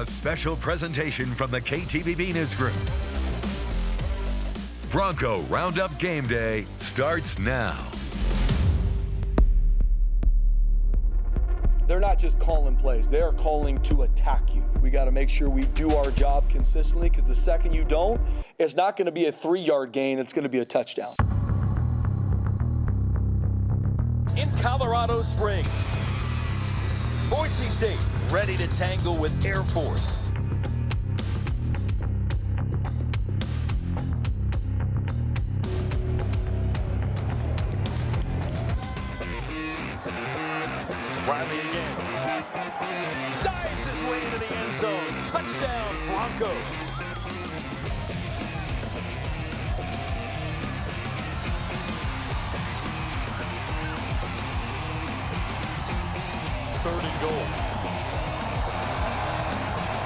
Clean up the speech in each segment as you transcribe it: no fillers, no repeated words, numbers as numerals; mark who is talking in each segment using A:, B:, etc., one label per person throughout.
A: A special presentation from the KTVB Newsroom. Bronco Roundup Game Day starts now.
B: They're not just calling plays, they are calling to attack you. We got to make sure we do our job consistently, because the second you don't, it's not going to be a 3-yard gain, it's going to be a touchdown.
C: In Colorado Springs, Boise State ready to tangle with Air Force. Riley again. Dives his way into the end zone. Touchdown, Broncos. Third and goal.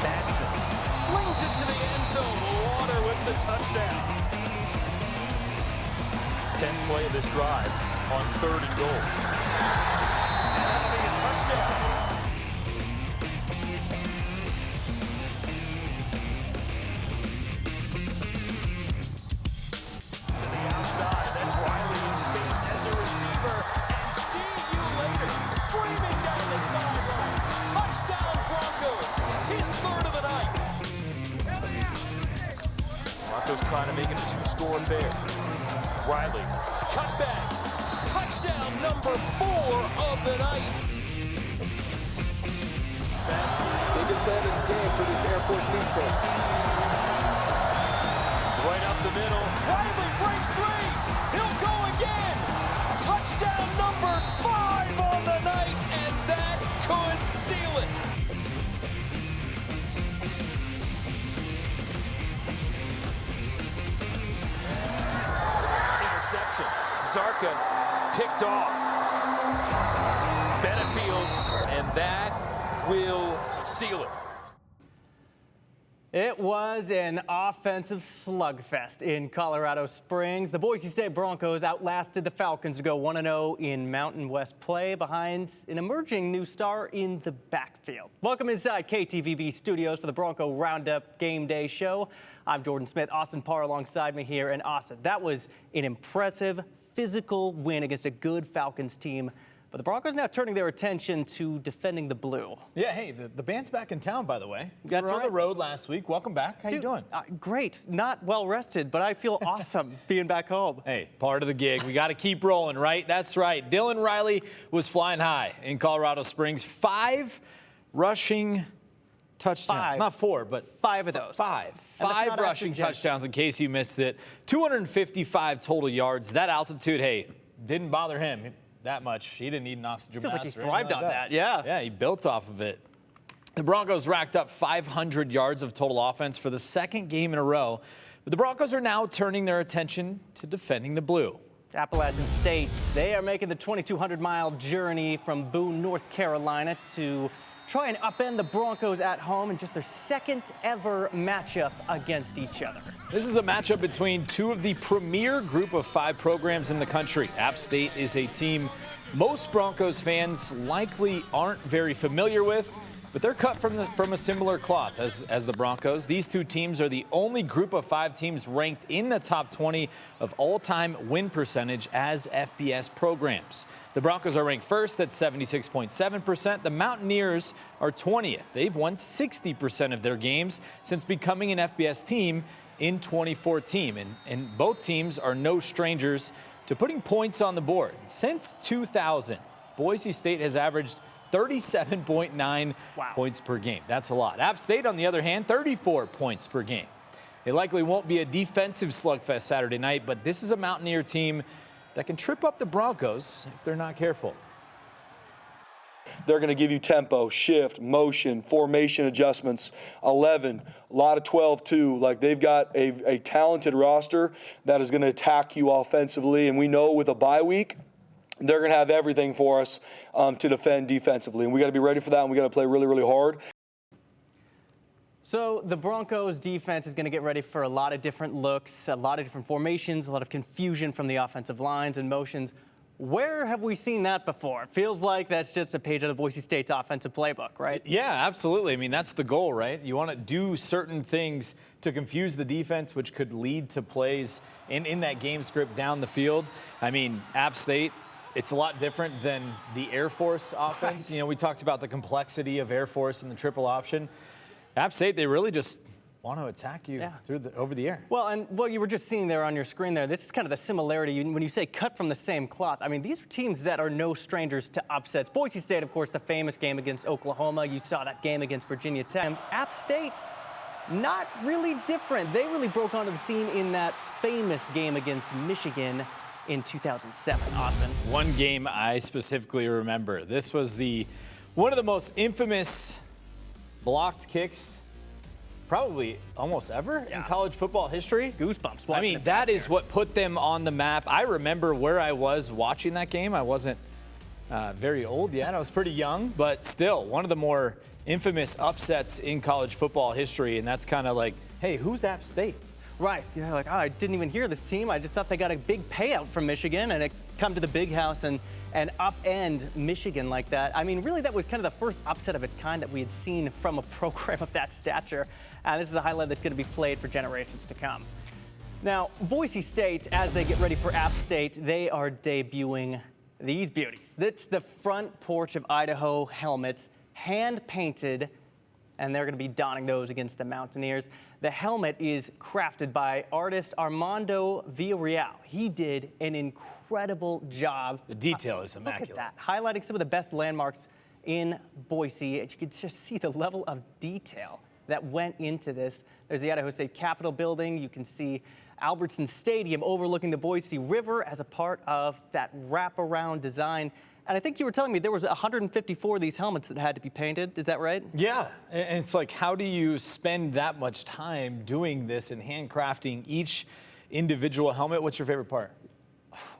C: Batson slings it to the end zone. Water with the touchdown. 10th play of this drive on 3rd and goal. And that'll be a touchdown. To the outside. That's Riley in space as a receiver. And see you later. Screaming down the sideline. Touchdown, Broncos. His 3rd of the night. Broncos trying to make it a 2-score affair. Riley, cut back. Touchdown number 4 of the night.
D: Biggest play of the game for this Air Force defense.
C: Right up the middle. Riley breaks 3. He'll go again. Touchdown number 5 on the night, and that could seal it. Interception. Zarka picked off. Benefield, and that will seal it.
E: It was an offensive slugfest in Colorado Springs. The Boise State Broncos outlasted the Falcons to go 1-0 in Mountain West play behind an emerging new star in the backfield. Welcome inside KTVB studios for the Bronco Roundup Game Day show. I'm Jordan Smith. Austin Parr alongside me here. And Austin, that was an impressive physical win against a good Falcons team. But the Broncos now turning their attention to defending the blue.
F: Yeah, hey, the band's back in town, by the way.
E: That's
F: we were
E: right.
F: on the road last week. Welcome back. How you doing?
E: Great. Not well rested, but I feel awesome being back home.
F: Hey, part of the gig. We got to keep rolling, right? That's right. Dylan Riley was flying high in Colorado Springs. 5 rushing touchdowns.
E: 5.
F: Not 4, but
E: 5 of those.
F: 5 rushing touchdowns in case you missed it. 255 total yards. That altitude, hey, didn't bother him that much. He didn't need an oxygen mask.
E: Feels like he thrived on that, yeah.
F: Yeah, he built off of it. The Broncos racked up 500 yards of total offense for the 2nd game in a row. But the Broncos are now turning their attention to defending the blue.
E: Appalachian State, they are making the 2,200-mile journey from Boone, North Carolina to try and upend the Broncos at home in just their 2nd ever matchup against each other.
F: This is a matchup between 2 of the premier group of 5 programs in the country. App State is a team most Broncos fans likely aren't very familiar with, but they're cut from a similar cloth as the Broncos. These 2 teams are the only group of 5 teams ranked in the top 20 of all-time win percentage as FBS programs. The Broncos are ranked first at 76.7%. The Mountaineers are 20th. They've won 60% of their games since becoming an FBS team in 2014. And both teams are no strangers to putting points on the board. Since 2000, Boise State has averaged 37.9 points per game. That's a lot. App State, on the other hand, 34 points per game. It likely won't be a defensive slugfest Saturday night, but this is a Mountaineer team that can trip up the Broncos if they're not careful.
B: They're going to give you tempo, shift, motion, formation adjustments, 11, a lot of 12 too. Like, they've got a talented roster that is going to attack you offensively. And we know with a bye week, they're going to have everything for us to defend defensively. And we got to be ready for that, and we got to play really, really hard.
E: So the Broncos defense is going to get ready for a lot of different looks, a lot of different formations, a lot of confusion from the offensive lines and motions. Where have we seen that before? It feels like that's just a page out of Boise State's offensive playbook, right?
F: Yeah, absolutely. I mean, that's the goal, right? You want to do certain things to confuse the defense, which could lead to plays in that game script down the field. I mean, App State, it's a lot different than the Air Force offense.
E: Right.
F: You know, we talked about the complexity of Air Force and the triple option. App State, they really just want to attack you over the air.
E: Well, and what you were just seeing there on your screen there, this is kind of the similarity when you say cut from the same cloth. I mean, these are teams that are no strangers to upsets. Boise State, of course, the famous game against Oklahoma. You saw that game against Virginia Tech. App State, not really different. They really broke onto the scene in that famous game against Michigan in 2007, Austin.
F: One game I specifically remember. This was one of the most infamous blocked kicks probably almost ever in college football history.
E: Goosebumps.
F: I mean, that is what put them on the map. I remember where I was watching that game. I wasn't very old yet. I was pretty young, but still one of the more infamous upsets in college football history. And that's kind of like, hey, who's App State?
E: Right. You're like, oh, I didn't even hear this team. I just thought they got a big payout from Michigan, and it come to the big house and upend Michigan like that. I mean, really, that was kind of the first upset of its kind that we had seen from a program of that stature. And this is a highlight that's going to be played for generations to come. Now, Boise State, as they get ready for App State, they are debuting these beauties. That's the front porch of Idaho helmets, hand-painted, and they're going to be donning those against the Mountaineers. The helmet is crafted by artist Armando Villarreal. He did an incredible job.
F: The detail is immaculate.
E: Look at that, highlighting some of the best landmarks in Boise. You can just see the level of detail that went into this. There's the Idaho State Capitol building. You can see Albertson Stadium overlooking the Boise River as a part of that wraparound design. And I think you were telling me there was 154 of these helmets that had to be painted. Is that right?
F: Yeah, and it's like, how do you spend that much time doing this and handcrafting each individual helmet? What's your favorite part?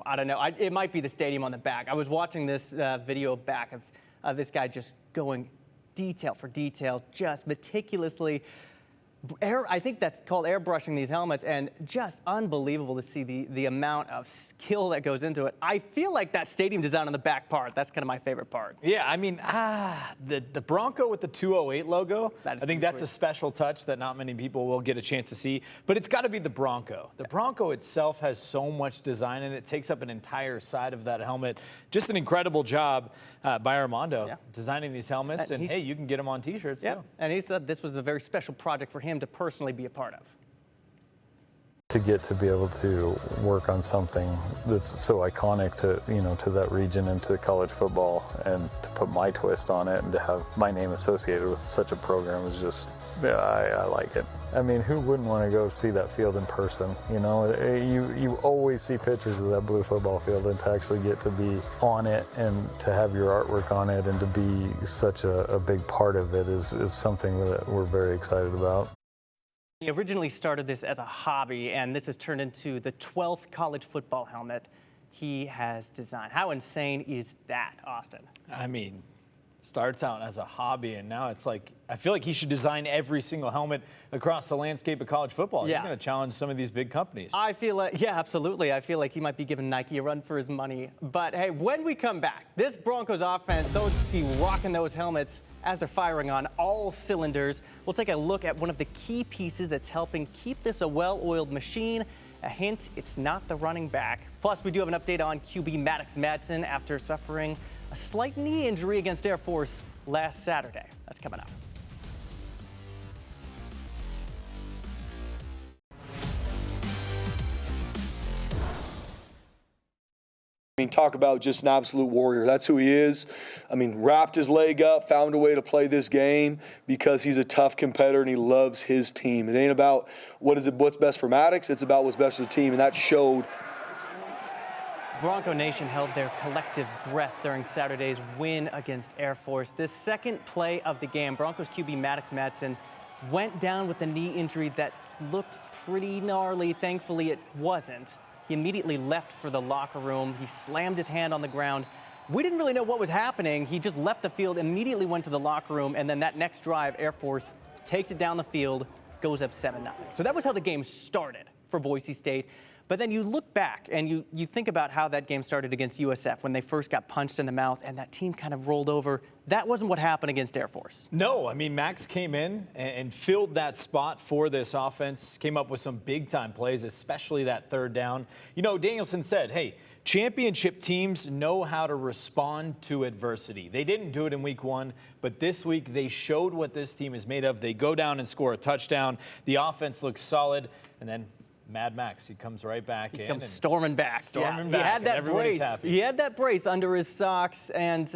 E: I don't know. It might be the stadium on the back. I was watching this video back of this guy just going detail for detail, just meticulously. I think that's called airbrushing these helmets, and just unbelievable to see the amount of skill that goes into it. I feel like that stadium design on the back part, that's kind of my favorite part.
F: Yeah, I mean, the Bronco with the 208 logo, I think that's
E: sweet.
F: a special touch that not many people will get a chance to see, but it's got to be the Bronco. The Bronco itself has so much design in it. It takes up an entire side of that helmet. Just an incredible job by Armando designing these helmets, and hey, you can get them on T-shirts too.
E: And he said this was a very special project for him to personally be a part of.
G: To get to be able to work on something that's so iconic to, to that region and to college football, and to put my twist on it and to have my name associated with such a program is just, I like it. I mean, who wouldn't want to go see that field in person? You always see pictures of that blue football field, and to actually get to be on it and to have your artwork on it and to be such a big part of it is something that we're very excited about.
E: He originally started this as a hobby, and this has turned into the 12th college football helmet he has designed. How insane is that, Austin?
F: I mean, starts out as a hobby, and now it's like, I feel like he should design every single helmet across the landscape of college football.
E: Yeah.
F: He's going to challenge some of these big companies.
E: I feel like, yeah, absolutely. I feel like he might be giving Nike a run for his money. But hey, when we come back, this Broncos offense, those be rocking those helmets as they're firing on all cylinders. We'll take a look at one of the key pieces that's helping keep this a well-oiled machine. A hint, it's not the running back. Plus, we do have an update on QB Maddox Madsen after suffering a slight knee injury against Air Force last Saturday. That's coming up.
B: I mean, talk about just an absolute warrior. That's who he is. I mean, wrapped his leg up, found a way to play this game because he's a tough competitor and he loves his team. It ain't about what's best for Maddox. It's about what's best for the team, and that showed.
E: Bronco Nation held their collective breath during Saturday's win against Air Force. This second play of the game, Broncos QB Maddox Madsen went down with a knee injury that looked pretty gnarly. Thankfully, it wasn't. He immediately left for the locker room. He slammed his hand on the ground. We didn't really know what was happening. He just left the field, immediately went to the locker room, and then that next drive, Air Force takes it down the field, goes up 7-0. So that was how the game started for Boise State. But then you look back and you think about how that game started against USF when they first got punched in the mouth and that team kind of rolled over. That wasn't what happened against Air Force.
F: No, I mean, Max came in and filled that spot for this offense, came up with some big-time plays, especially that third down. You know, Danielson said, hey, championship teams know how to respond to adversity. They didn't do it in week 1, but this week they showed what this team is made of. They go down and score a touchdown. The offense looks solid, and then Mad Max, he comes right back in.
E: He comes storming back.
F: Storming
E: back.
F: He had that brace. Happy.
E: He had that brace under his socks, and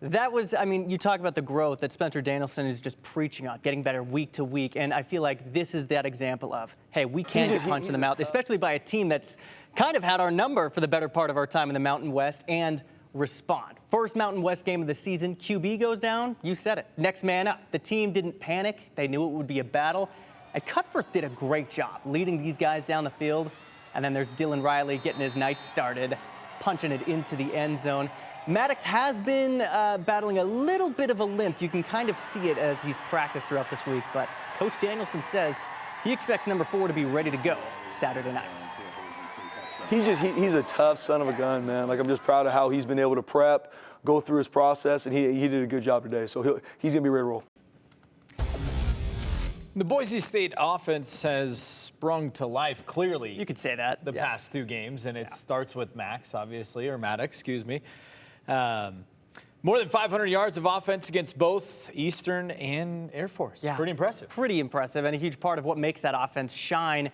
E: that was, I mean, you talk about the growth that Spencer Danielson is just preaching on, getting better week to week, and I feel like this is that example of, hey, we can get punched in the mouth, especially by a team that's kind of had our number for the better part of our time in the Mountain West, and respond. First Mountain West game of the season, QB goes down, you said it, next man up. The team didn't panic, they knew it would be a battle. And Cuthbert did a great job leading these guys down the field. And then there's Dylan Riley getting his night started, punching it into the end zone. Maddox has been battling a little bit of a limp. You can kind of see it as he's practiced throughout this week. But Coach Danielson says he expects number 4 to be ready to go Saturday night.
B: He's a tough son of a gun, man. Like, I'm just proud of how he's been able to prep, go through his process, and he did a good job today. So he's going to be ready to roll.
F: The Boise State offense has sprung to life, clearly.
E: You could say that.
F: The past 2 games, and it starts with Max, obviously, or Maddox, excuse me. More than 500 yards of offense against both Eastern and Air Force.
E: Yeah.
F: Pretty impressive.
E: Pretty impressive, and a huge part of what makes that offense shine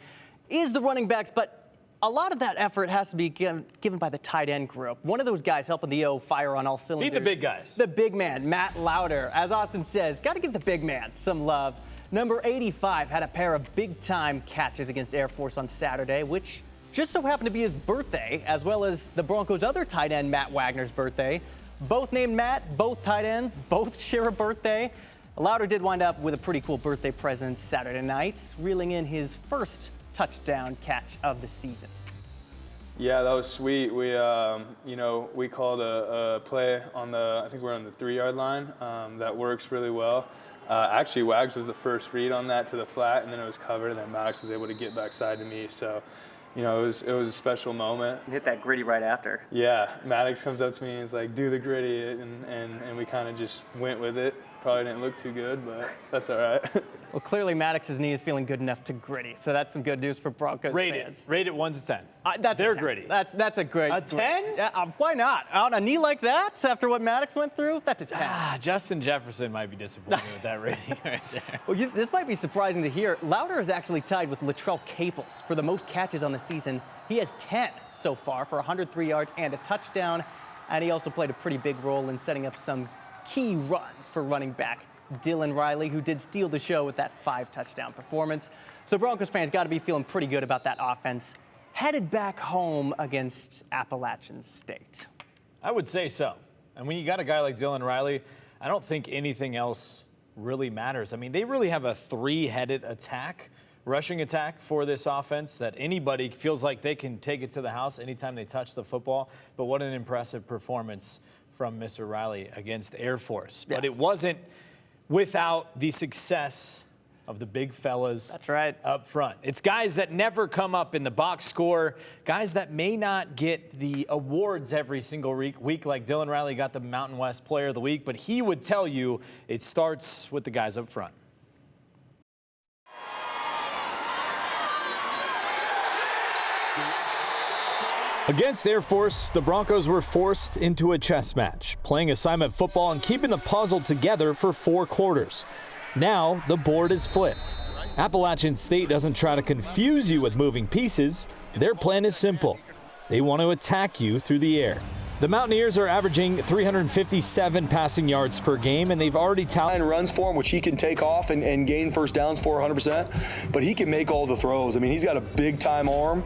E: is the running backs, but a lot of that effort has to be given by the tight end group. One of those guys helping the O fire on all cylinders.
F: Feed the big guys.
E: The big man, Matt Lauder. As Austin says, got to give the big man some love. Number 85 had a pair of big-time catches against Air Force on Saturday, which just so happened to be his birthday, as well as the Broncos' other tight end, Matt Wagner's birthday. Both named Matt, both tight ends, both share a birthday. Lauder did wind up with a pretty cool birthday present Saturday night, reeling in his first touchdown catch of the season.
H: Yeah, that was sweet. We, we called a play on I think we're on the 3-yard line. That works really well. Actually, Wags was the first read on that to the flat, and then it was covered, and then Maddox was able to get backside to me. So, it was a special moment.
E: And hit that gritty right after.
H: Yeah, Maddox comes up to me and is like, do the gritty, and we kind of just went with it. Probably didn't look too good, but that's all right.
E: Well, clearly Maddox's knee is feeling good enough to gritty, so that's some good news for Broncos fans.
F: Rate it 1 to 10.
E: They're
F: gritty.
E: That's a great.
F: A 10?
E: Yeah, why not? On a knee like that, after what Maddox went through, that's a 10.
F: Justin Jefferson might be disappointed with that rating right there.
E: Well, this might be surprising to hear. Lauder is actually tied with Latrell Caples for the most catches on the season. He has 10 so far for 103 yards and a touchdown, and he also played a pretty big role in setting up some key runs for running back Dylan Riley, who did steal the show with that 5-touchdown performance. So Broncos fans got to be feeling pretty good about that offense headed back home against Appalachian State.
F: I would say so. And when you got a guy like Dylan Riley, I don't think anything else really matters. I mean, they really have a 3-headed rushing attack for this offense that anybody feels like they can take it to the house anytime they touch the football. But what an impressive performance from Mr. Riley against Air Force.
E: Yeah.
F: But it wasn't without the success of the big fellas.
E: That's right.
F: Up front. It's guys that never come up in the box score, guys that may not get the awards every single week like Dylan Riley got the Mountain West Player of the Week, but he would tell you it starts with the guys up front. Against Air Force, the Broncos were forced into a chess match, playing assignment football and keeping the puzzle together for 4 quarters. Now, the board is flipped. Appalachian State doesn't try to confuse you with moving pieces. Their plan is simple. They want to attack you through the air. The Mountaineers are averaging 357 passing yards per game, and they've already tallied
B: runs for him, which he can take off and gain first downs for 100%, but he can make all the throws. I mean, he's got a big-time arm,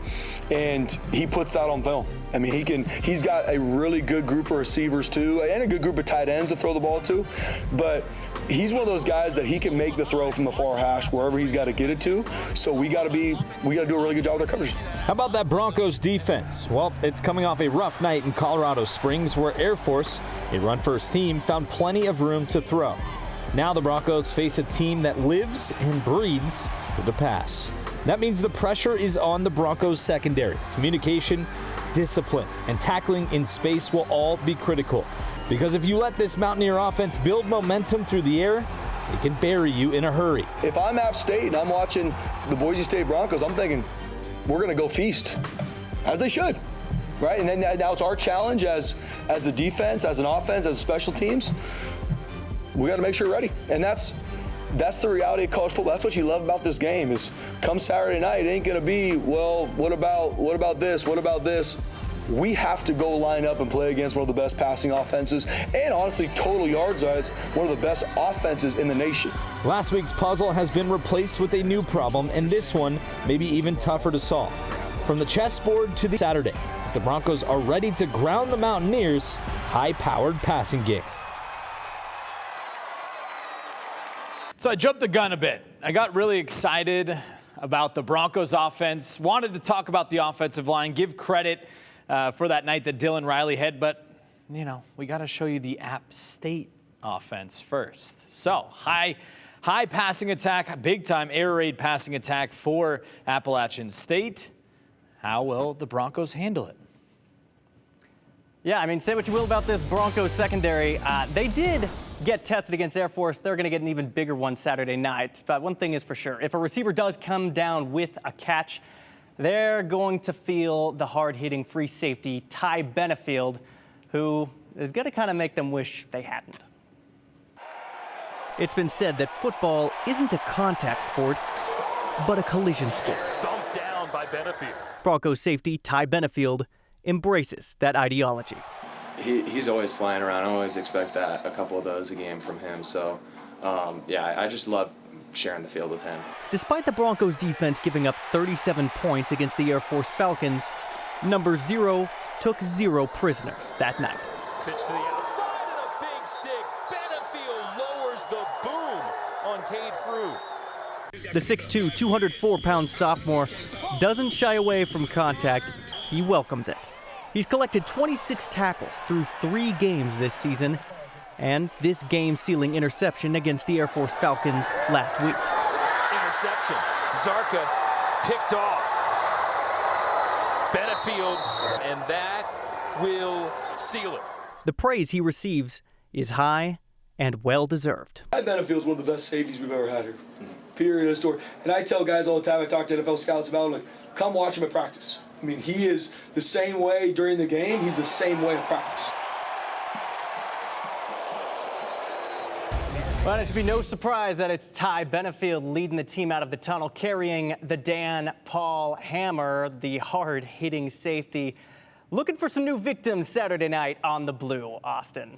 B: and he puts that on film. I mean, he's got a really good group of receivers too, and a good group of tight ends to throw the ball to, but he's one of those guys that he can make the throw from the far hash wherever he's got to get it to. So we got to do a really good job with our coverage.
F: How about that Broncos defense? Well, it's coming off a rough night in Colorado Springs where Air Force, a run-first team, found plenty of room to throw. Now the Broncos face a team that lives and breathes with the pass. That means the pressure is on the Broncos secondary. Communication, discipline, and tackling in space will all be critical. Because if you let this Mountaineer offense build momentum through the air, it can bury you in a hurry.
B: If I'm App State and I'm watching the Boise State Broncos, I'm thinking, we're going to go feast, as they should, right? And then now it's our challenge as a defense, as an offense, as special teams. We got to make sure we're ready. And that's the reality of college football. That's what you love about this game is come Saturday night, it ain't going to be, well, what about this? What about this? We have to go line up and play against one of the best passing offenses and honestly, total yards, one of the best offenses in the nation.
F: Last week's puzzle has been replaced with a new problem, and this one may be even tougher to solve. From the chessboard to the Saturday, the Broncos are ready to ground the Mountaineers' high-powered passing game. So I jumped the gun a bit. I got really excited about the Broncos offense, wanted to talk about the offensive line, give credit for that night that Dylan Riley had, but, you know, we got to show you the App State offense first. So, high passing attack, big-time air raid passing attack for Appalachian State. How will the Broncos handle it?
E: Yeah, I mean, say what you will about this Broncos secondary. They did get tested against Air Force. They're going to get an even bigger one Saturday night. But one thing is for sure, if a receiver does come down with a catch, they're going to feel the hard-hitting free safety, Ty Benefield, who is going to kind of make them wish they hadn't. It's been said that football isn't a contact sport, but a collision sport.
C: Dumped down by Benefield.
E: Broncos safety Ty Benefield embraces that ideology.
I: He's always flying around. I always expect that, a couple of those a game from him. So, yeah, I just love sharing the field with him.
E: Despite the Broncos defense giving up 37 points against the Air Force Falcons, number 0 took 0 prisoners that night.
C: Pitch to the outside and a big stick. Benefield lowers the boom on Cade Frew.
E: The 6'2", 204-pound sophomore doesn't shy away from contact. He welcomes it. He's collected 26 tackles through 3 games this season, and this game-sealing interception against the Air Force Falcons last week.
C: Interception. Zarka picked off Benefield, and that will seal it.
E: The praise he receives is high and well-deserved.
B: Ty Benefield's one of the best safeties we've ever had here. Period of story. And I tell guys all the time, I talk to NFL scouts about him, like, come watch him at practice. I mean, he is the same way during the game, he's the same way at practice.
E: But it should be no surprise that it's Ty Benefield leading the team out of the tunnel, carrying the Dan Paul hammer, the hard-hitting safety. Looking for some new victims Saturday night on the Blue, Austin.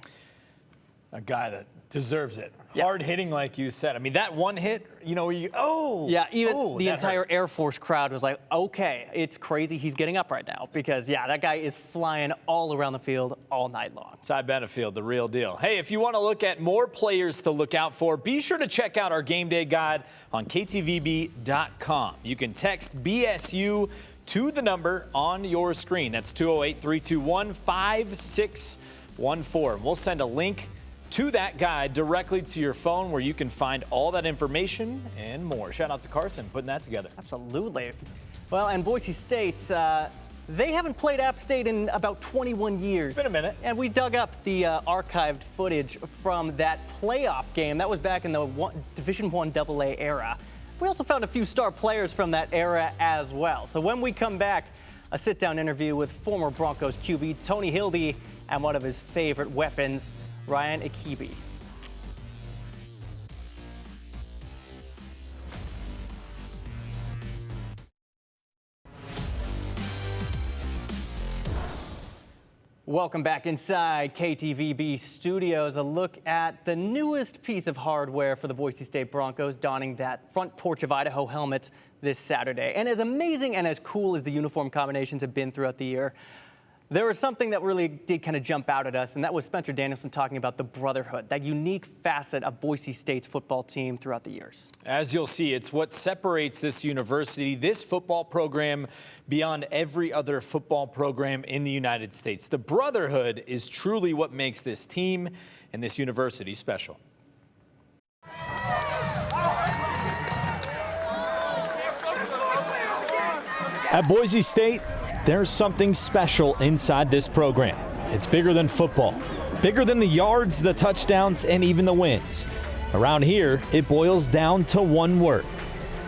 F: A guy that deserves it.
E: Yeah.
F: Hard hitting, like you said. I mean, that one hit, you know,
E: Yeah, even the entire
F: hurt.
E: Air Force crowd was like, okay, it's crazy he's getting up right now. Because, yeah, that guy is flying all around the field all night long.
F: Ty Benefield, the real deal. Hey, if you want to look at more players to look out for, be sure to check out our Game Day guide on KTVB.com. You can text BSU to the number on your screen. That's 208-321-5614. We'll send a link to that guide directly to your phone where you can find all that information and more. Shout out to Carson putting that together.
E: Absolutely. Well, and Boise State, they haven't played App State in about 21 years.
F: It's been a minute.
E: And we dug up the archived footage from that playoff game. That was back in the Division I AA era. We also found a few star players from that era as well. So when we come back, a sit-down interview with former Broncos QB Tony Hildy and one of his favorite weapons, Ryan Akibi. Welcome back inside KTVB studios. A look at the newest piece of hardware for the Boise State Broncos, donning that Front Porch of Idaho helmet this Saturday. And as amazing and as cool as the uniform combinations have been throughout the year, there was something that really did kind of jump out at us, and that was Spencer Danielson talking about the brotherhood, that unique facet of Boise State's football team throughout the years.
F: As you'll see, it's what separates this university, this football program, beyond every other football program in the United States. The brotherhood is truly what makes this team and this university special. At Boise State, there's something special inside this program. It's bigger than football, bigger than the yards, the touchdowns, and even the wins. Around here, it boils down to one word: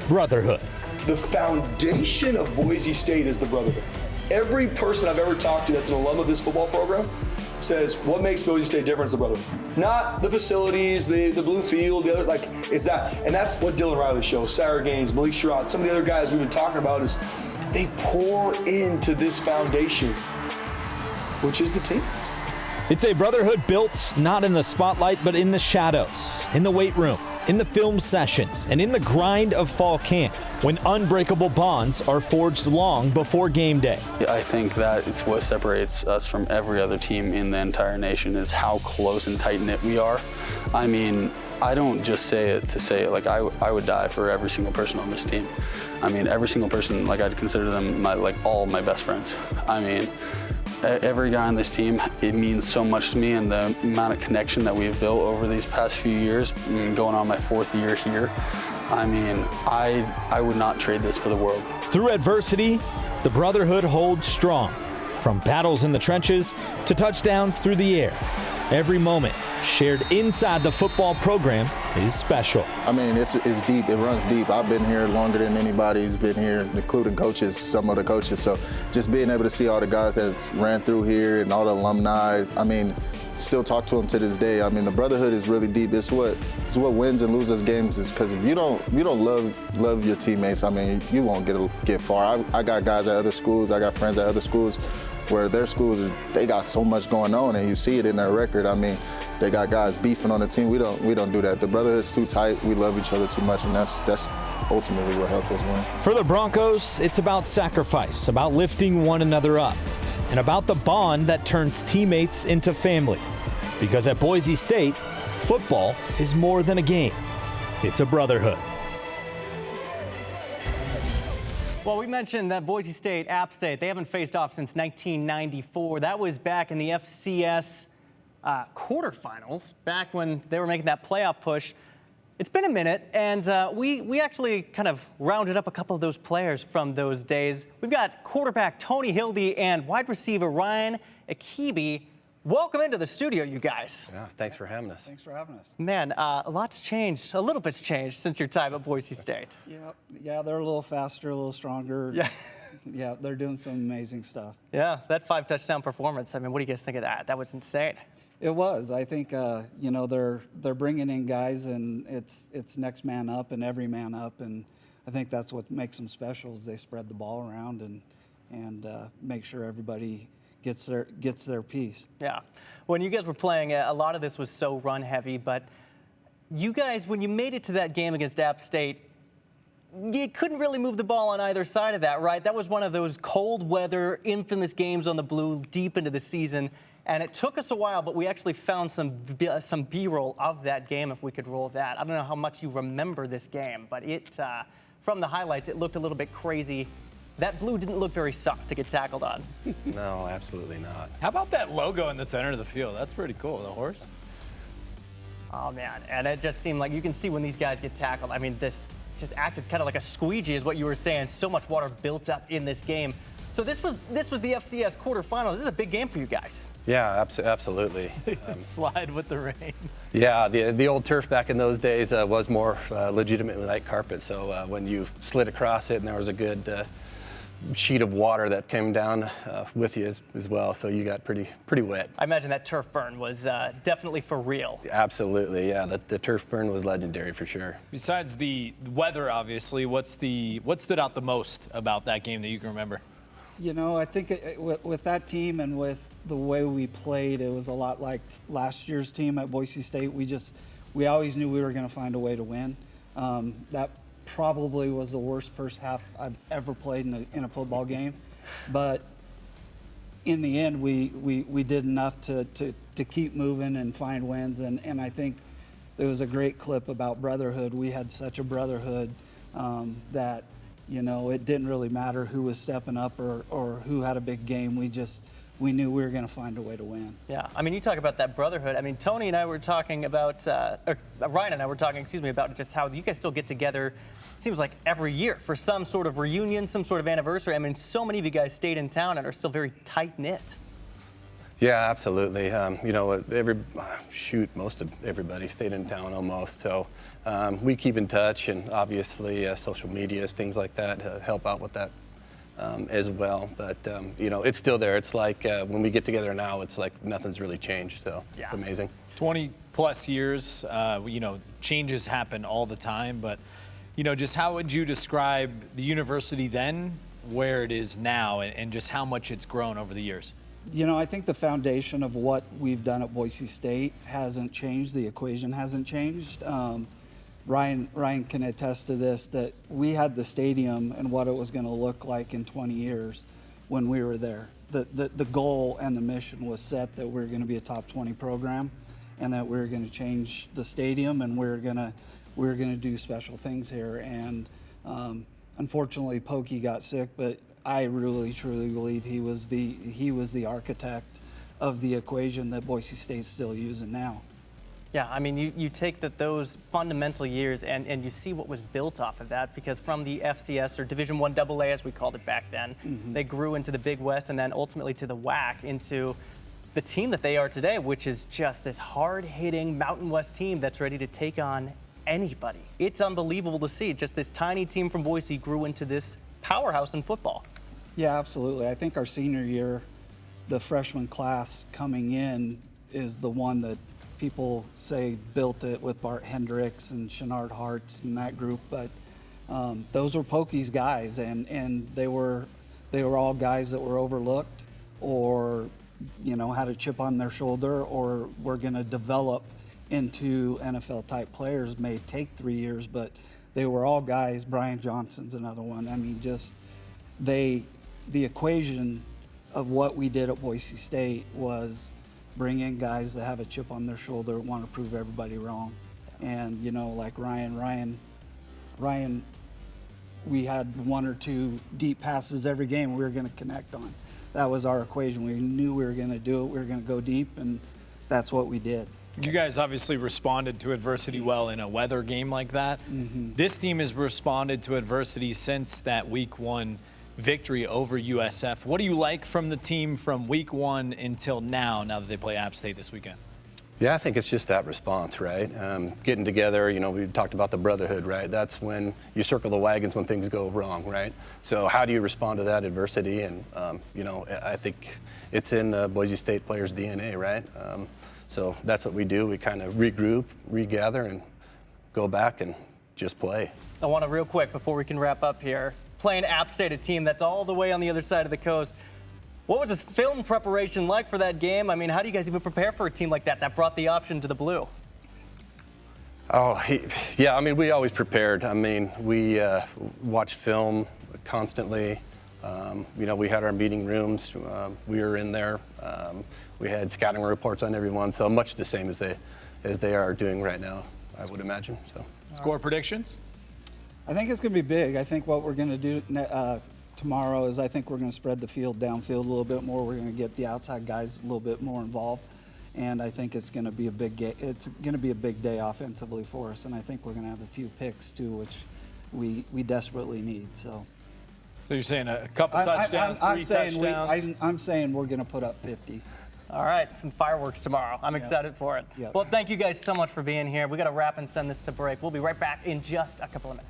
F: brotherhood.
B: The foundation of Boise State is the brotherhood. Every person I've ever talked to that's an alum of this football program says what makes Boise State different is the brotherhood. Not the facilities, the blue field, the other, like, it's that. And that's what Dylan Riley shows, Sarah Gaines, Malik Sherrod, some of the other guys we've been talking about is they pour into this foundation, which is the team.
F: It's a brotherhood built not in the spotlight, but in the shadows, in the weight room, in the film sessions, and in the grind of fall camp, when unbreakable bonds are forged long before game day.
J: I think that is what separates us from every other team in the entire nation, is how close and tight-knit we are. I mean, I don't just say it to say it. Like, I would die for every single person on this team. I mean, every single person, like, I'd consider them all my best friends. I mean, every guy on this team, it means so much to me, and the amount of connection that we've built over these past few years, going on my 4th year here, I mean, I would not trade this for the world.
F: Through adversity, the brotherhood holds strong. From battles in the trenches to touchdowns through the air, every moment shared inside the football program is special.
K: I mean, it's deep. It runs deep. I've been here longer than anybody's been here, including coaches, some of the coaches. So just being able to see all the guys that ran through here and all the alumni, I mean, still talk to them to this day. I mean, the brotherhood is really deep. It's what wins and loses games, is because if you don't love your teammates, I mean, you won't get far. I got guys at other schools. I got friends at other schools where their schools, they got so much going on, and you see it in their record. I mean, they got guys beefing on the team. We don't do that. The brotherhood's too tight. We love each other too much, and that's ultimately what helps us win.
F: For the Broncos, it's about sacrifice, about lifting one another up, and about the bond that turns teammates into family. Because at Boise State, football is more than a game. It's a brotherhood.
E: Well, we mentioned that Boise State, App State, they haven't faced off since 1994. That was back in the FCS quarterfinals, back when they were making that playoff push. It's been a minute, and we actually kind of rounded up a couple of those players from those days. We've got quarterback Tony Hildy and wide receiver Ryan Akibi. Welcome into the studio, you guys.
L: Yeah, thanks for having us.
M: Thanks for having us.
E: Man, a lot's changed. A little bit's changed since your time at Boise State.
M: Yeah, they're a little faster, a little stronger.
E: Yeah.
M: Yeah, they're doing some amazing stuff.
E: Yeah, that 5 touchdown performance. I mean, what do you guys think of that? That was insane.
M: It was. I think they're bringing in guys, and it's next man up and every man up, and I think that's what makes them special. Is they spread the ball around and make sure everybody gets their piece.
E: Yeah. When you guys were playing, a lot of this was so run heavy, but you guys, when you made it to that game against App State, you couldn't really move the ball on either side of that, right? That was one of those cold weather, infamous games on the Blue deep into the season, and it took us a while, but we actually found some B-roll of that game, if we could roll that. I don't know how much you remember this game, but from the highlights, it looked a little bit crazy. That Blue didn't look very soft to get tackled on.
L: No, absolutely not.
F: How about that logo in the center of the field? That's pretty cool, the horse.
E: Oh, man, and it just seemed like you can see when these guys get tackled. I mean, this just acted kind of like a squeegee is what you were saying. So much water built up in this game. So this was the FCS quarterfinals. This is a big game for you guys.
L: Yeah, absolutely.
E: Slide with the rain.
L: Yeah, the old turf back in those days was more legitimately like carpet. So when you slid across it and there was a good sheet of water that came down with you as well, so you got pretty wet.
E: I imagine that turf burn was definitely for real.
L: Absolutely, yeah. The turf burn was legendary for sure.
F: Besides the weather, obviously, what stood out the most about that game that you can remember?
M: You know, I think with that team and with the way we played, it was a lot like last year's team at Boise State. We always knew we were going to find a way to win. That probably was the worst first half I've ever played in a football game, but in the end we did enough to keep moving and find wins, and I think there was a great clip about brotherhood. We had such a brotherhood that, you know, it didn't really matter who was stepping up or who had a big game. We knew we were going to find a way to win.
E: Yeah, I mean, you talk about that brotherhood. I mean, Tony and I were talking about, Ryan and I were talking, about just how you guys still get together seems like every year for some sort of reunion, some sort of anniversary. I mean, so many of you guys stayed in town and are still very tight-knit.
L: Yeah, absolutely. Most of everybody stayed in town almost. So we keep in touch, and obviously social media, things like that help out with that as well. But, it's still there. It's like when we get together now, it's like nothing's really changed. So yeah. It's amazing.
F: 20 plus years, changes happen all the time. But, just how would you describe the university then, where it is now, and just how much it's grown over the years?
M: I think the foundation of what we've done at Boise State hasn't changed. The equation hasn't changed. Ryan can attest to this, that we had the stadium and what it was going to look like in 20 years when we were there. The goal and the mission was set that we were going to be a top 20 program, and that we were going to change the stadium, and we were going to do special things here. And unfortunately, Pokey got sick, but I really truly believe he was the architect of the equation that Boise State's still using now.
E: Yeah, I mean, you take those fundamental years and you see what was built off of that, because from the FCS, or Division I AA as we called it back then, they grew into the Big West and then ultimately to the WAC, into the team that they are today, which is just this hard-hitting Mountain West team that's ready to take on anybody. It's unbelievable to see. Just this tiny team from Boise grew into this powerhouse in football.
M: Yeah, absolutely. I think our senior year, the freshman class coming in is the one that people say built it, with Bart Hendricks and Shenard Hartz and that group. But those were Pokey's guys, and they were all guys that were overlooked, or had a chip on their shoulder, or were going to develop into NFL-type players. May take 3 years, but they were all guys. Brian Johnson's another one. I mean, just the equation of what we did at Boise State was bring in guys that have a chip on their shoulder, want to prove everybody wrong. And, like Ryan, we had 1 or 2 deep passes every game we were going to connect on. That was our equation. We knew we were going to do it. We were going to go deep, and that's what we did.
F: You guys obviously responded to adversity well in a weather game like that. This team has responded to adversity since that Week 1 victory over USF. What do you like from the team from Week 1 until now that they play App State this weekend?
L: Yeah, I think it's just that response, right? Getting together, we talked about the brotherhood, right? That's when you circle the wagons when things go wrong, right? So how do you respond to that adversity? And, I think it's in the Boise State players' DNA, right? So that's what we do. We kind of regroup, regather, and go back and just play.
E: I want to real quick, before we can wrap up here, playing App State, a team that's all the way on the other side of the coast. What was this film preparation like for that game? I mean, how do you guys even prepare for a team like that brought the option to the blue?
L: Yeah, I mean, we always prepared. I mean, we watched film constantly. We had our meeting rooms. We were in there. We had scouting reports on everyone, so much the same as they are doing right now, I would imagine. So,
F: score predictions?
M: I think it's going to be big. I think what we're going to do tomorrow is I think we're going to spread the field downfield a little bit more. We're going to get the outside guys a little bit more involved, and I think it's going to be a big day offensively for us. And I think we're going to have a few picks too, which we desperately need. So
F: you're saying a couple touchdowns, three touchdowns?
M: I'm saying we're going to put up 50.
E: All right, some fireworks tomorrow. I'm excited for it.
M: Yep.
E: Well, thank you guys so much for being here. We got to wrap and send this to break. We'll be right back in just a couple of minutes.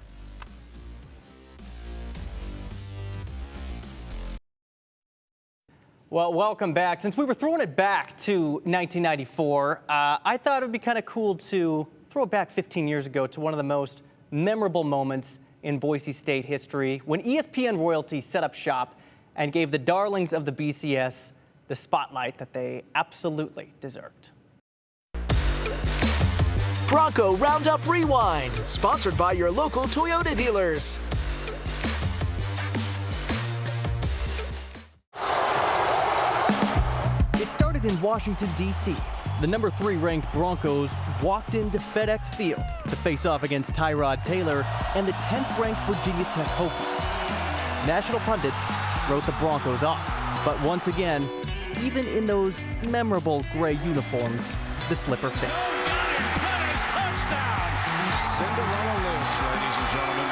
E: Well, welcome back. Since we were throwing it back to 1994, I thought it would be kind of cool to throw it back 15 years ago to one of the most memorable moments in Boise State history, when ESPN royalty set up shop and gave the darlings of the BCS the spotlight that they absolutely deserved.
N: Bronco Roundup Rewind, sponsored by your local Toyota dealers.
E: It started in Washington, D.C. The number 3 ranked Broncos walked into FedEx Field to face off against Tyrod Taylor and the 10th ranked Virginia Tech Hokies. National pundits wrote the Broncos off, but once again, even in those memorable gray uniforms, the slipper fit.
C: Cinderella lives, ladies and gentlemen.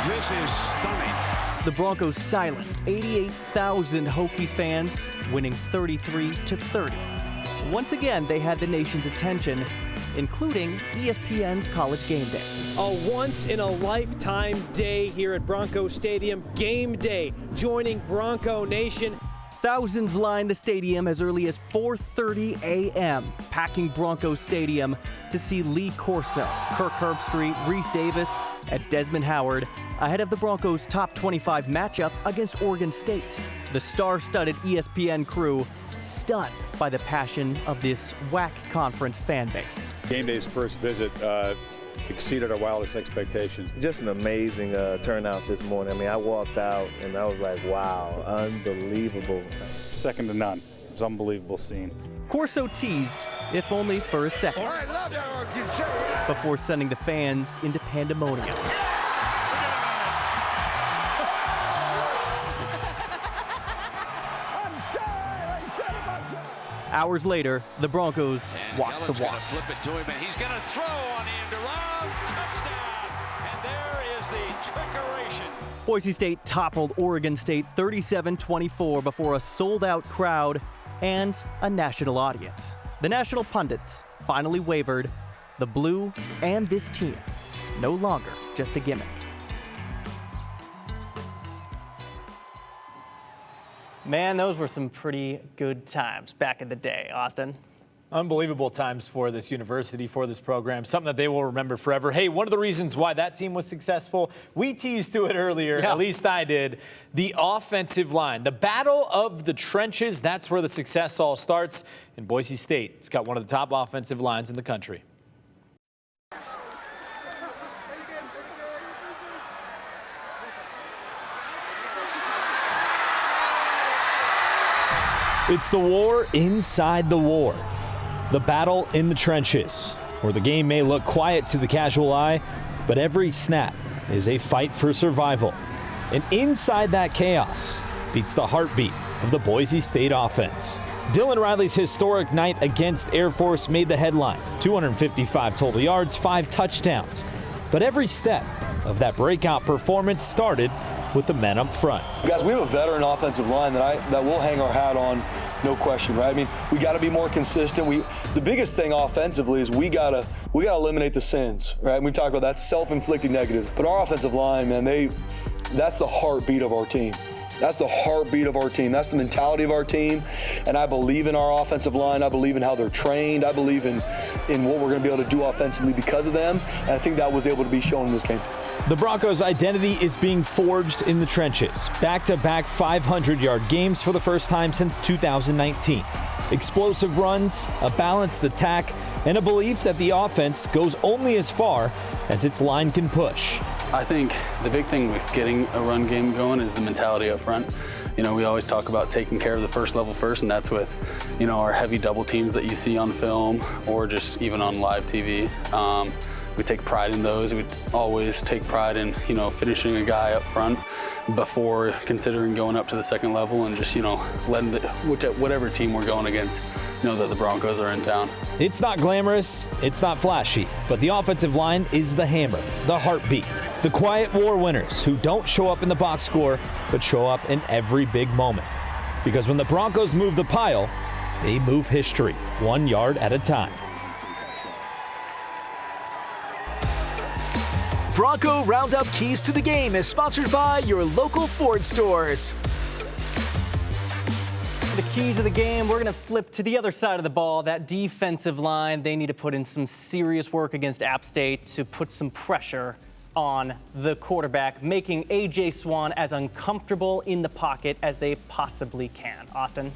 C: This is stunning.
E: The Broncos silenced 88,000 Hokies fans, winning 33-30. Once again, they had the nation's attention, including ESPN's College Gameday.
O: A once-in-a-lifetime day here at Bronco Stadium. Gameday joining Bronco Nation.
E: Thousands lined the stadium as early as 4:30 a.m., packing Bronco Stadium to see Lee Corso, Kirk Herbstreit, Reese Davis, and Desmond Howard ahead of the Broncos' top 25 matchup against Oregon State. The star-studded ESPN crew stunned by the passion of this WAC conference fan base.
P: Gameday's first visit exceeded our wildest expectations.
Q: Just an amazing turnout this morning. I mean, I walked out and I was like, wow, unbelievable.
P: Second to none. It was an unbelievable scene.
E: Corso teased, if only for a second, before sending the fans into pandemonium. Hours later, the Broncos walked the walk.
C: Flip it to him, and he's going to throw on the end around. Touchdown! And there is the trickeration.
E: Boise State toppled Oregon State 37-24 before a sold-out crowd and a national audience. The national pundits finally wavered. The Blue and this team, no longer just a gimmick. Man, those were some pretty good times back in the day, Austin.
F: Unbelievable times for this university, for this program, something that they will remember forever. Hey, one of the reasons why that team was successful, we teased to it earlier, at least I did, the offensive line. The battle of the trenches, that's where the success all starts. And Boise State has got one of the top offensive lines in the country. It's the war inside the war. The battle in the trenches, where the game may look quiet to the casual eye, but every snap is a fight for survival. And inside that chaos beats the heartbeat of the Boise State offense. Dylan Riley's historic night against Air Force made the headlines. 255 total yards, 5 touchdowns. But every step of that breakout performance started with the men up front.
B: Guys, we have a veteran offensive line that we'll hang our hat on, no question, right? I mean, we got to be more consistent. The biggest thing offensively is we gotta eliminate the sins, right? And we talk about that self-inflicted negatives, but our offensive line, man, that's the heartbeat of our team. That's the heartbeat of our team. That's the mentality of our team. And I believe in our offensive line. I believe in how they're trained. I believe in what we're going to be able to do offensively because of them. And I think that was able to be shown in this game.
F: The Broncos' identity is being forged in the trenches. Back-to-back 500-yard games for the first time since 2019. Explosive runs, a balanced attack, and a belief that the offense goes only as far as its line can push.
J: I think the big thing with getting a run game going is the mentality up front. You know, we always talk about taking care of the first level first, and that's with, you know, our heavy double teams that you see on film or just even on live TV. We take pride in those. We always take pride in, you know, finishing a guy up front before considering going up to the second level and just, you know, letting whatever team we're going against know that the Broncos are in town.
F: It's not glamorous, it's not flashy, but the offensive line is the hammer, the heartbeat. The quiet war winners who don't show up in the box score, but show up in every big moment. Because when the Broncos move the pile, they move history, 1 yard at a time.
N: Bronco Roundup Keys to the Game is sponsored by your local Ford stores.
E: The key to the game, we're going to flip to the other side of the ball. That defensive line, they need to put in some serious work against App State to put some pressure on the quarterback, making A.J. Swan as uncomfortable in the pocket as they possibly can. Austin?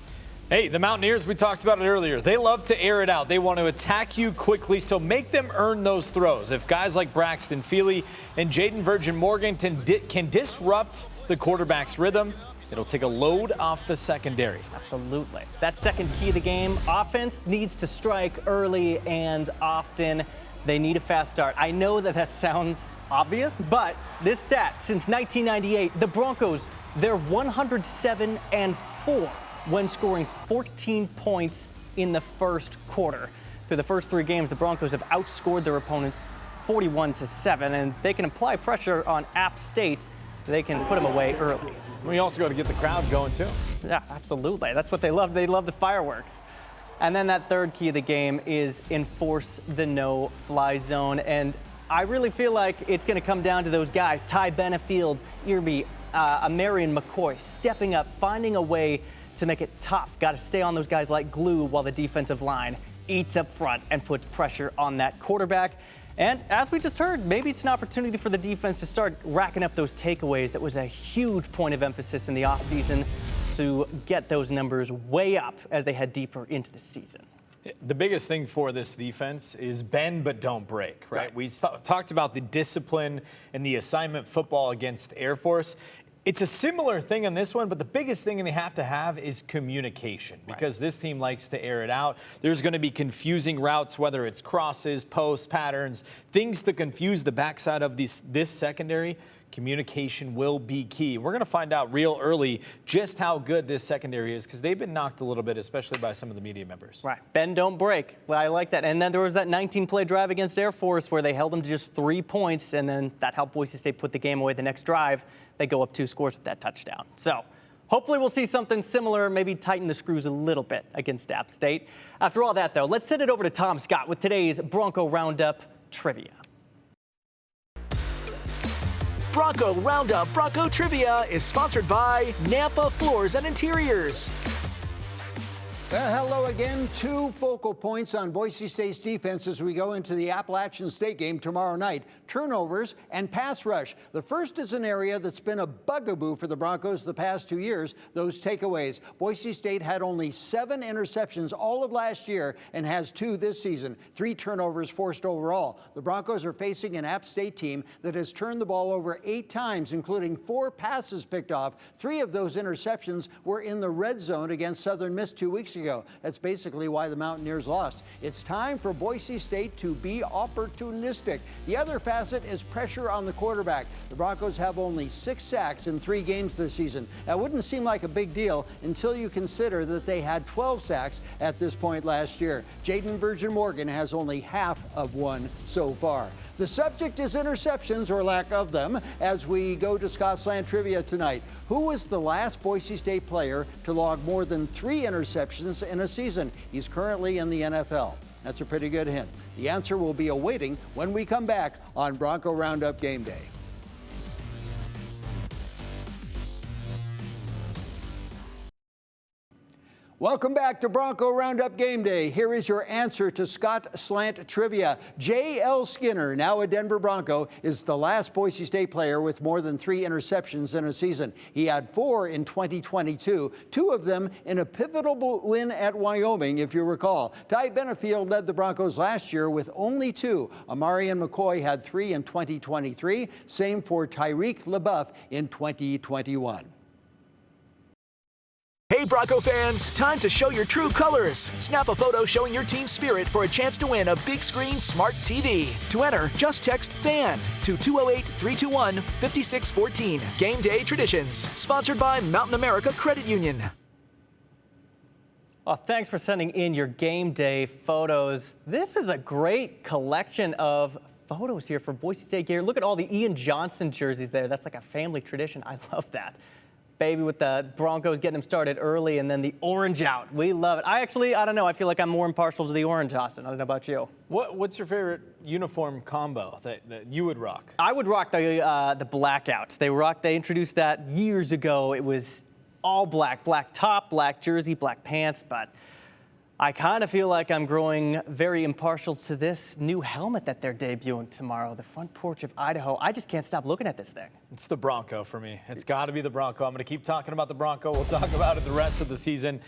F: Hey, the Mountaineers, we talked about it earlier. They love to air it out. They want to attack you quickly, so make them earn those throws. If guys like Braxton Feely and Jaden Virgin Morganton can disrupt the quarterback's rhythm, it'll take a load off the secondary.
E: Absolutely. That second key of the game, offense needs to strike early and often. They need a fast start. I know that sounds obvious, but this stat, since 1998, the Broncos, they're 107-4 when scoring 14 points in the first quarter. Through the first 3 games, the Broncos have outscored their opponents 41-7, and they can apply pressure on App State. They can put them away early.
F: We also got to get the crowd going too.
E: Yeah, absolutely. That's what they love. They love the fireworks. And then that third key of the game is enforce the no-fly zone. And I really feel like it's going to come down to those guys, Ty Benefield, Irby, Marion McCoy, stepping up, finding a way to make it tough. Got to stay on those guys like glue while the defensive line eats up front and puts pressure on that quarterback. And as we just heard, maybe it's an opportunity for the defense to start racking up those takeaways. That was a huge point of emphasis in the offseason, to get those numbers way up as they head deeper into the season.
F: The biggest thing for this defense is bend but don't break, right? We talked about the discipline and the assignment football against Air Force. It's a similar thing on this one, but the biggest thing they have to have is communication, because this team likes to air it out. There's going to be confusing routes, whether it's crosses, posts, patterns, things to confuse the backside of this secondary. Communication will be key. We're going to find out real early just how good this secondary is, because they've been knocked a little bit, especially by some of the media members.
E: Right. Bend, don't break. Well, I like that. And then there was that 19-play drive against Air Force where they held them to just 3 points, and then that helped Boise State put the game away. The next drive, they go up 2 scores with that touchdown. So hopefully we'll see something similar, maybe tighten the screws a little bit against App State. After all that, though, let's send it over to Tom Scott with today's Bronco Roundup trivia.
N: Bronco Roundup Bronco Trivia is sponsored by Nampa Floors and Interiors.
R: Well, hello again. 2 focal points on Boise State's defense as we go into the Appalachian State game tomorrow night: turnovers and pass rush. The first is an area that's been a bugaboo for the Broncos the past 2 years, those takeaways. Boise State had only 7 interceptions all of last year and has 2 this season, 3 turnovers forced overall. The Broncos are facing an App State team that has turned the ball over 8 times, including 4 passes picked off. 3 of those interceptions were in the red zone against Southern Miss 2 weeks ago. That's basically why the Mountaineers lost. It's time for Boise State to be opportunistic. The other facet is pressure on the quarterback. The Broncos have only 6 sacks in 3 games this season. That wouldn't seem like a big deal until you consider that they had 12 sacks at this point last year. Jaden Virgin Morgan has only half of one so far. The subject is interceptions, or lack of them, as we go to Scott Slant Trivia tonight. Who was the last Boise State player to log more than 3 interceptions in a season? He's currently in the NFL. That's a pretty good hint. The answer will be awaiting when we come back on Bronco Roundup Game Day. Welcome back to Bronco Roundup Game Day. Here is your answer to Scott Slant Trivia. J.L. Skinner, now a Denver Bronco, is the last Boise State player with more than 3 interceptions in a season. He had 4 in 2022, 2 of them in a pivotal win at Wyoming, if you recall. Ty Benefield led the Broncos last year with only 2. Marion McCoy had 3 in 2023. Same for Tyreek LeBeuf in 2021.
N: Hey Bronco fans, time to show your true colors. Snap a photo showing your team spirit for a chance to win a big screen smart TV. To enter, just text FAN to 208-321-5614. Game Day Traditions, sponsored by Mountain America Credit Union.
E: Oh, thanks for sending in your game day photos. This is a great collection of photos here for Boise State gear. Look at all the Ian Johnson jerseys there. That's like a family tradition. I love that. Baby with the Broncos getting them started early, and then the orange out. We love it. I don't know. I feel like I'm more impartial to the orange, Austin. I don't know about you.
F: What's your favorite uniform combo that you would rock?
E: I would rock the blackouts. They introduced that years ago. It was all black top, black jersey, black pants, but I kind of feel like I'm growing very impartial to this new helmet that they're debuting tomorrow, the Front Porch of Idaho. I just can't stop looking at this thing.
F: It's the Bronco for me. It's got to be the Bronco. I'm going to keep talking about the Bronco. We'll talk about it the rest of the season.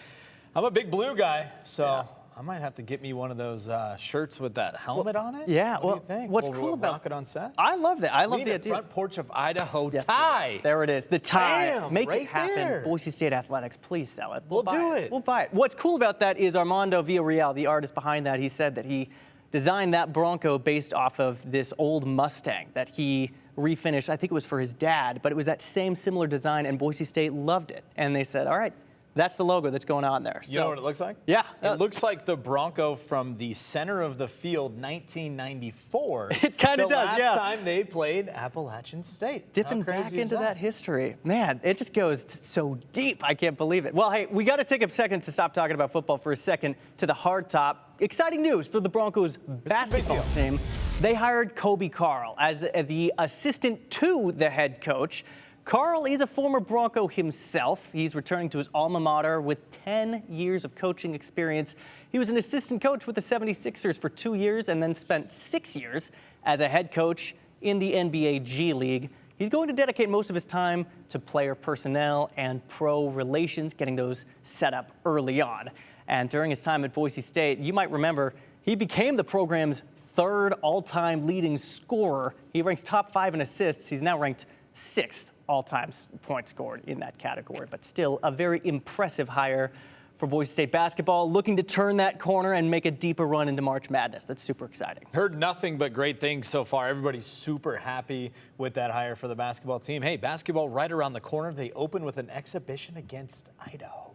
F: I'm a big blue guy, so I might have to get me one of those shirts with that helmet on it.
E: Yeah.
F: What do you think?
E: What's
F: we'll
E: cool about
F: rock it on set?
E: I love that. I love the idea.
F: Front Porch of Idaho tie.
E: There it is. The tie.
F: Bam,
E: Make
F: right
E: it happen.
F: there.
E: Boise State Athletics, please sell it.
F: We'll do it.
E: We'll buy it. What's cool about that is Armando Villarreal, the artist behind that, he said that he designed that Bronco based off of this old Mustang that he refinished. I think it was for his dad, but it was that same similar design, and Boise State loved it. And they said, all right, That's the logo that's going on there.
F: You know what it looks like?
E: Yeah.
F: It looks like the Bronco from the center of the field, 1994.
E: It kind of does, yeah.
F: The last time they played Appalachian State.
E: Dipping back into that history. Man, it just goes so deep. I can't believe it. Well, hey, we got to take a second to stop talking about football for a second to the hard top. Exciting news for the Broncos basketball team. They hired Kobe Carl as the assistant to the head coach. Carl is a former Bronco himself. He's returning to his alma mater with 10 years of coaching experience. He was an assistant coach with the 76ers for 2 years and then spent 6 years as a head coach in the NBA G League. He's going to dedicate most of his time to player personnel and pro relations, getting those set up early on. And during his time at Boise State, you might remember, he became the program's third all-time leading scorer. He ranks top 5 in assists. He's now ranked 6th all-time points scored in that category, but still a very impressive hire for Boise State basketball, looking to turn that corner and make a deeper run into March Madness. That's super exciting.
F: Heard nothing but great things so far. Everybody's super happy with that hire for the basketball team. Hey, basketball right around the corner. They open with an exhibition against Idaho.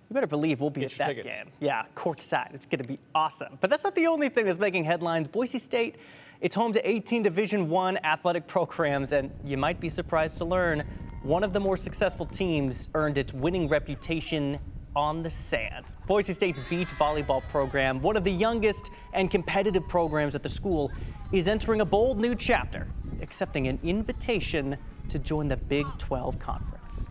E: You better believe we'll be at that game. Yeah, courtside. It's going to be awesome. But that's not the only thing that's making headlines. Boise State, it's home to 18 Division I athletic programs, and you might be surprised to learn one of the more successful teams earned its winning reputation on the sand. Boise State's beach volleyball program, one of the youngest and competitive programs at the school, is entering a bold new chapter, accepting an invitation to join the Big 12 Conference.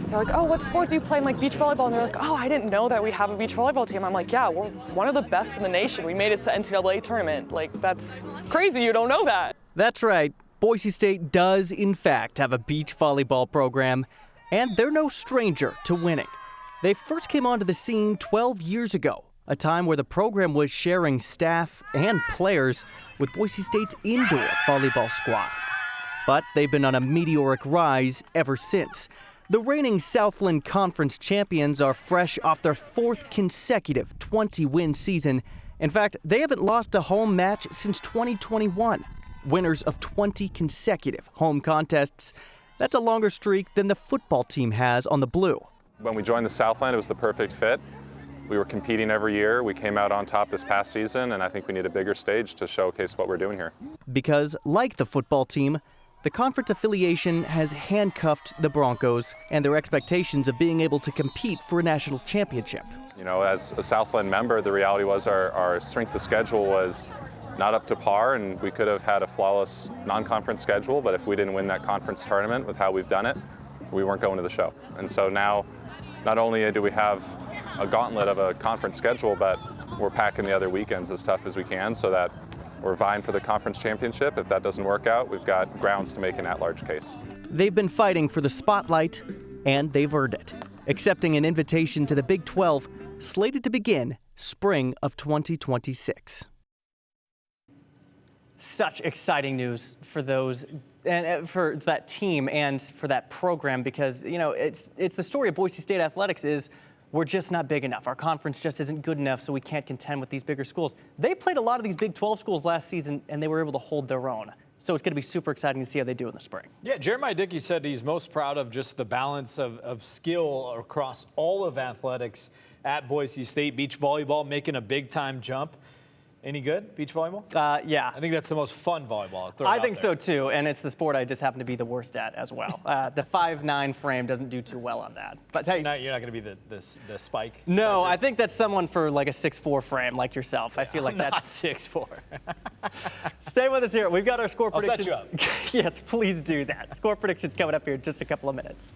S: They're like, oh, what sport do you play? I'm like, beach volleyball. And they're like, oh, I didn't know that we have a beach volleyball team. I'm like, yeah, we're one of the best in the nation. We made it to the NCAA tournament. Like, that's crazy. You don't know that.
E: That's right. Boise State does, in fact, have a beach volleyball program, and they're no stranger to winning. They first came onto the scene 12 years ago, a time where the program was sharing staff and players with Boise State's indoor volleyball squad. But they've been on a meteoric rise ever since. The reigning Southland Conference champions are fresh off their 4th consecutive 20-win season. In fact, they haven't lost a home match since 2021. Winners of 20 consecutive home contests. That's a longer streak than the football team has on the blue.
T: When we joined the Southland, it was the perfect fit. We were competing every year. We came out on top this past season, and I think we need a bigger stage to showcase what we're doing here.
E: Because, like the football team, the conference affiliation has handcuffed the Broncos and their expectations of being able to compete for a national championship.
T: You know, as a Southland member, the reality was our strength of schedule was not up to par, and we could have had a flawless non-conference schedule, but if we didn't win that conference tournament with how we've done it, we weren't going to the show. And so now, not only do we have a gauntlet of a conference schedule, but we're packing the other weekends as tough as we can so that we're vying for the conference championship. If that doesn't work out, we've got grounds to make an at-large case.
E: They've been fighting for the spotlight, and they've earned it, accepting an invitation to the Big 12, slated to begin spring of 2026. Such exciting news for those and for that team and for that program, because, you know, it's the story of Boise State athletics is we're just not big enough. Our conference just isn't good enough, so we can't contend with these bigger schools. They played a lot of these Big 12 schools last season, and they were able to hold their own. So it's going to be super exciting to see how they do in the spring.
F: Yeah, Jeremiah Dickey said he's most proud of just the balance of skill across all of athletics at Boise State. Beach volleyball making a big-time jump. Any good, beach volleyball?
E: Yeah.
F: I think that's the most fun volleyball.
E: I think so, too, and it's the sport I just happen to be the worst at as well. The 5'9" frame doesn't do too well on that. But
F: so you're not going to be the spike?
E: No,
F: spiker?
E: I think that's someone for like a 6'4" frame like yourself. I feel like that's
F: not 6'4".
E: Stay with us here. We've got our score predictions.
F: I'll set you up.
E: Yes, please do that. Score predictions coming up here in just a couple of minutes.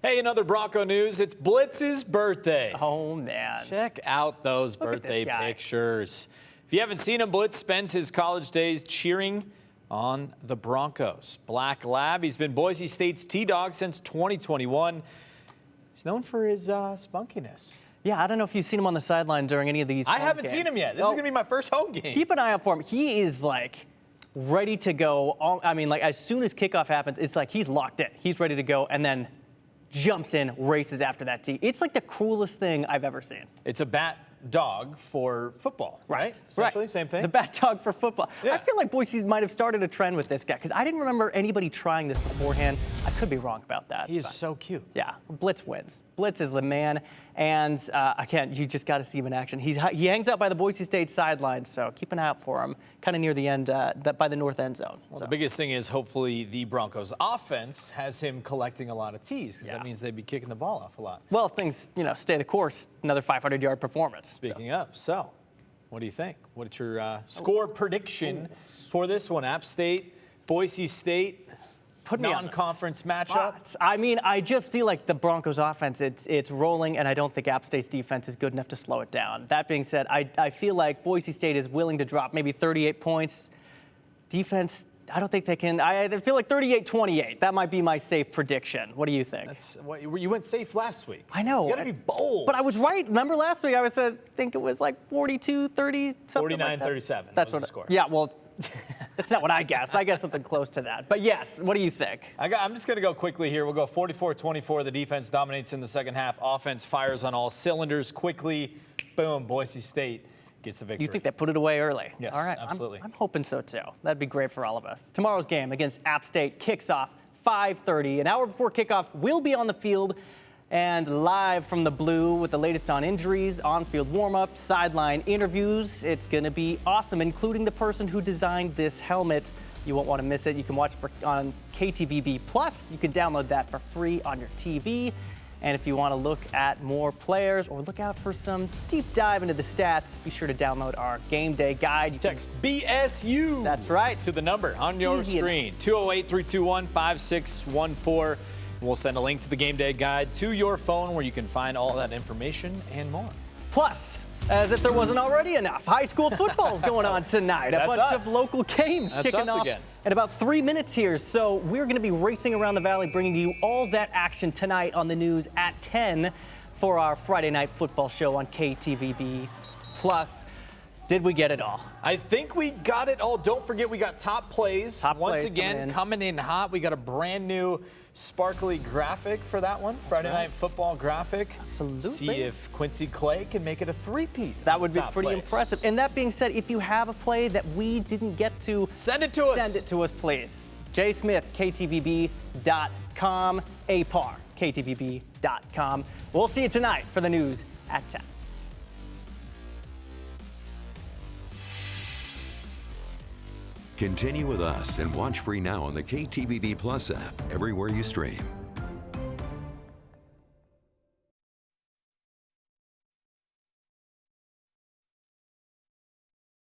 F: Hey, another Bronco news. It's Blitz's birthday.
E: Oh, man.
F: Check out those birthday pictures. If you haven't seen him, Blitz spends his college days cheering on the Broncos. Black Lab, he's been Boise State's T-Dog since 2021. He's known for his spunkiness.
E: Yeah, I don't know if you've seen him on the sideline during any of these
F: I haven't seen him yet. This is going to be my first home game.
E: Keep an eye out for him. He is, like, ready to go. I mean, like, as soon as kickoff happens, it's like he's locked in. He's ready to go, and then jumps in, races after that tee. It's like the coolest thing I've ever seen.
F: It's a bat dog for football, right? Essentially, same thing.
E: The bat dog for football. I feel like Boise might have started a trend with this guy because I didn't remember anybody trying this beforehand. I could be wrong about that.
F: He is so cute.
E: Yeah, Blitz wins. Blitz is the man, and again, you just got to see him in action. He hangs out by the Boise State sideline, so keep an eye out for him, kind of near the end, by the north end zone.
F: Well, the biggest thing is hopefully the Broncos offense has him collecting a lot of T's, because that means they'd be kicking the ball off a lot.
E: Well, if things, stay the course, another 500-yard performance.
F: Speaking of, so what do you think? What's your score prediction for this one? App State, Boise State.
E: Put me on
F: non-conference matchup.
E: I mean, I just feel like the Broncos offense, it's rolling, and I don't think App State's defense is good enough to slow it down. That being said, I feel like Boise State is willing to drop maybe 38 points. Defense, I don't think they can. I feel like 38-28. That might be my safe prediction. What do you think?
F: You went safe last week.
E: I know.
F: You got to be bold.
E: But I was right. Remember last week I think it was like 42-30, something like that.
F: 49-37.
E: That's what
F: the score.
E: Yeah, well, that's not what I guessed. I guessed something close to that. But yes, what do you think?
F: I'm just going to go quickly here. We'll go 44-24. The defense dominates in the second half. Offense fires on all cylinders quickly. Boom, Boise State gets the victory.
E: You think they put it away early?
F: Yes,
E: all right,
F: absolutely.
E: I'm hoping so too. That'd be great for all of us. Tomorrow's game against App State kicks off 5:30. An hour before kickoff, we'll be on the field and live from the Blue with the latest on injuries, on-field warm-ups, sideline interviews. It's going to be awesome, including the person who designed this helmet. You won't want to miss it. You can watch it on KTVB Plus. You can download that for free on your TV. And if you want to look at more players or look out for some deep dive into the stats, be sure to download our Game Day guide. You
F: text BSU.
E: That's right.
F: To the number on your screen, 208-321-5614. We'll send a link to the Game Day guide to your phone where you can find all that information and more.
E: Plus, as if there wasn't already enough, high school football is going on tonight.
F: That's
E: a bunch
F: us.
E: of local games
F: That's
E: kicking
F: us
E: off
F: again.
E: in about 3 minutes here. So we're going to be racing around the valley, bringing you all that action tonight on the news at 10 for our Friday night football show on KTVB Plus. Did we get it all?
F: I think we got it all. Don't forget, we got top plays. Once again, coming in hot. We got a brand new sparkly graphic for that one. Friday Night Football graphic.
E: Absolutely.
F: See if Quincy Clay can make it a three-peat.
E: That would be pretty impressive. And that being said, if you have a play that we didn't get to,
F: send it to us.
E: Send it to us, please. Jay Smith, KTVB.com. Parr, KTVB.com. We'll see you tonight for the news at 10.
A: Continue with us and watch free now on the KTVB Plus app everywhere you stream.